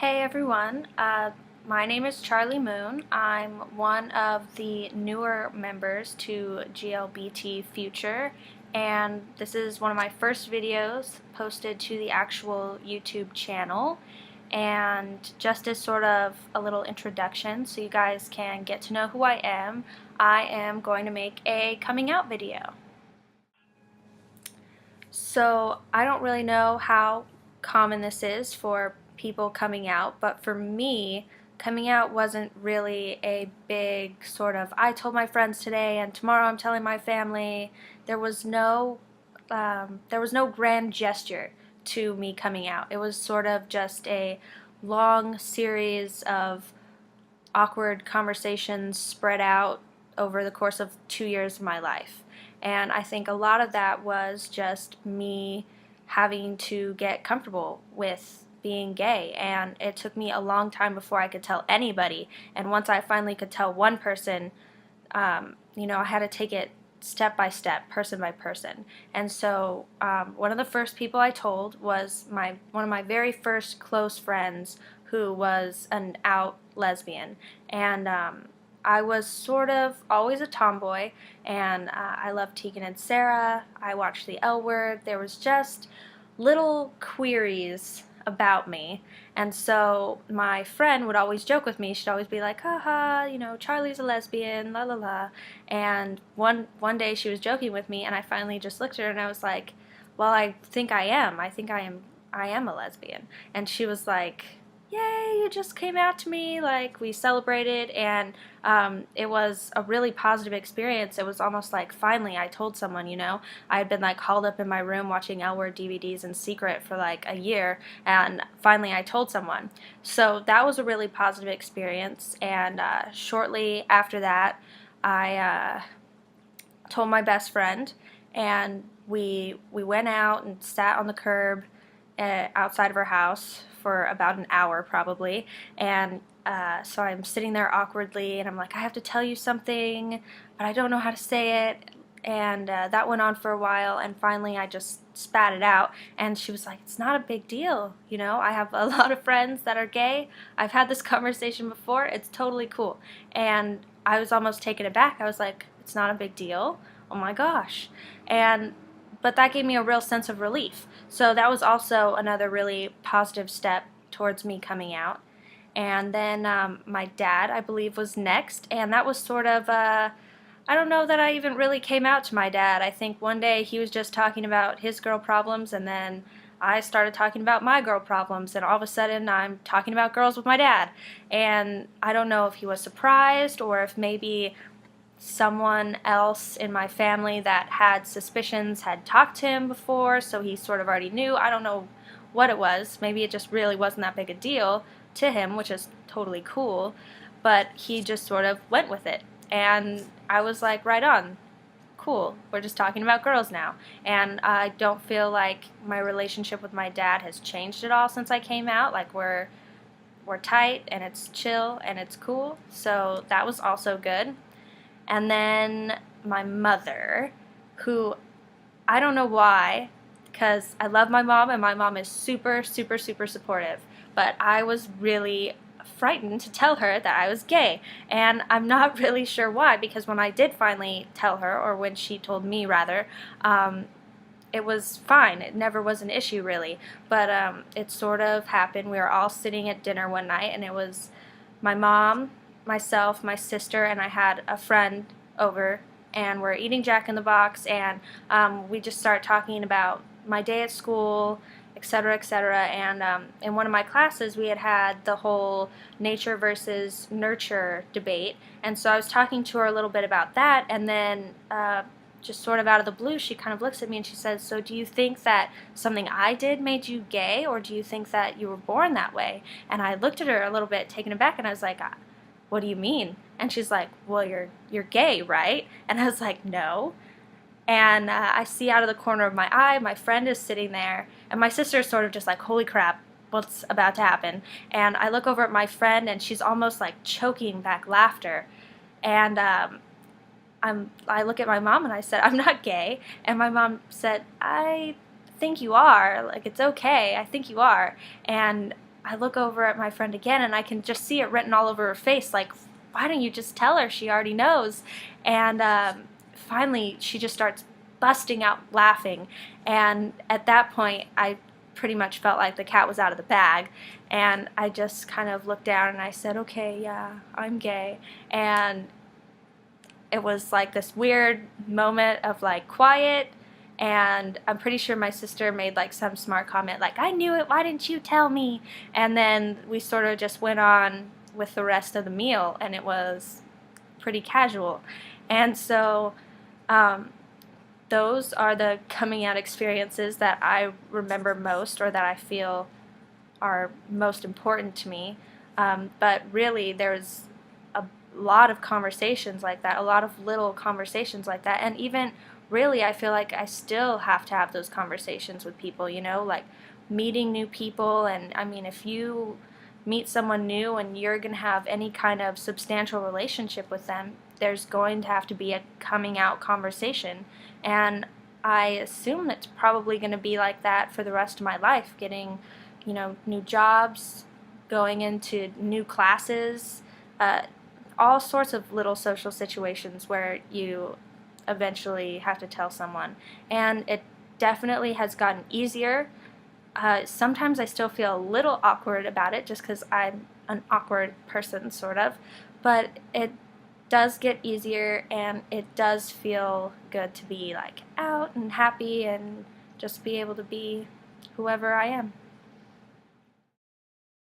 Hey everyone, my name is Charlie Moon. I'm one of the newer members to GLBT Future, and this is one of my first videos posted to the actual YouTube channel. And just as sort of a little introduction so you guys can get to know who I am going to make a coming out video. So I don't really know how common this is for people coming out, but for me, coming out wasn't really a big sort of, I told my friends today and tomorrow I'm telling my family. There was no grand gesture to me coming out. It was sort of just a long series of awkward conversations spread out over the course of 2 years of my life. And I think a lot of that was just me having to get comfortable with being gay. And it took me a long time before I could tell anybody. And once I finally could tell one person, I had to take it step by step, person by person. And so one of the first people I told was one of my very first close friends who was an out lesbian. And I was sort of always a tomboy, and I loved Tegan and Sara. I watched The L Word. There was just little queries about me, and so my friend would always joke with me. She'd always be like, haha, Charlie's a lesbian, la la la. And one day she was joking with me, and I finally just looked at her and I was like, well, I think I am. I am a lesbian. And she was like, yay, you just came out to me. Like, we celebrated, and it was a really positive experience. It was almost like finally I told someone. I had been like hauled up in my room watching L Word DVDs in secret for like a year, and finally I told someone. So that was a really positive experience. And shortly after that, I told my best friend, and we went out and sat on the curb outside of her house for about an hour probably. And so I'm sitting there awkwardly, and I'm like, I have to tell you something, but I don't know how to say it. And that went on for a while, and finally I just spat it out. And she was like, it's not a big deal, I have a lot of friends that are gay. I've had this conversation before. It's totally cool. And I was almost taken aback. I was like, it's not a big deal? Oh my gosh. But that gave me a real sense of relief. So that was also another really positive step towards me coming out. And then my dad, I believe, was next, and that was sort of, I don't know that I even really came out to my dad. I think one day he was just talking about his girl problems, and then I started talking about my girl problems, and all of a sudden I'm talking about girls with my dad. And I don't know if he was surprised or if maybe someone else in my family that had suspicions had talked to him before, so he sort of already knew. I don't know what it was. Maybe it just really wasn't that big a deal to him, which is totally cool, but he just sort of went with it. And I was like, right on. Cool. We're just talking about girls now. And I don't feel like my relationship with my dad has changed at all since I came out. Like, we're tight, and it's chill, and it's cool. So that was also good. And then my mother, who, I don't know why, because I love my mom, and my mom is super, super, super supportive, but I was really frightened to tell her that I was gay. And I'm not really sure why, because when I did finally tell her, or when she told me rather, it was fine. It never was an issue really. But it sort of happened. We were all sitting at dinner one night, and it was my mom, myself, my sister, and I had a friend over, and we're eating Jack in the Box, and we just start talking about my day at school, etc., etc. And in one of my classes we had the whole nature versus nurture debate, and so I was talking to her a little bit about that, and then just sort of out of the blue she kind of looks at me and she says, so do you think that something I did made you gay, or do you think that you were born that way? And I looked at her a little bit taken aback, and I was like, what do you mean? And she's like, well, you're gay, right? And I was like, no. And I see out of the corner of my eye, my friend is sitting there, and my sister is sort of just like, holy crap, what's about to happen? And I look over at my friend, and she's almost like choking back laughter. And I look at my mom, and I said, I'm not gay. And my mom said, I think you are. Like, it's okay. I think you are. And I look over at my friend again, and I can just see it written all over her face, like, why don't you just tell her? She already knows. And finally, she just starts busting out laughing. And at that point, I pretty much felt like the cat was out of the bag. And I just kind of looked down and I said, okay, yeah, I'm gay. And it was like this weird moment of like quiet, and I'm pretty sure my sister made like some smart comment like, I knew it, why didn't you tell me? And then we sort of just went on with the rest of the meal, and it was pretty casual. And so um, those are the coming out experiences that I remember most, or that I feel are most important to me. But really, there's a lot of conversations like that, a lot of little conversations like that, and even really, I feel like I still have to have those conversations with people, like meeting new people. And I mean, if you meet someone new and you're going to have any kind of substantial relationship with them, there's going to have to be a coming out conversation. And I assume it's probably going to be like that for the rest of my life, getting, new jobs, going into new classes, all sorts of little social situations where you eventually have to tell someone. And it definitely has gotten easier. Sometimes I still feel a little awkward about it just because I'm an awkward person, sort of. But it does get easier, and it does feel good to be like out and happy and just be able to be whoever I am.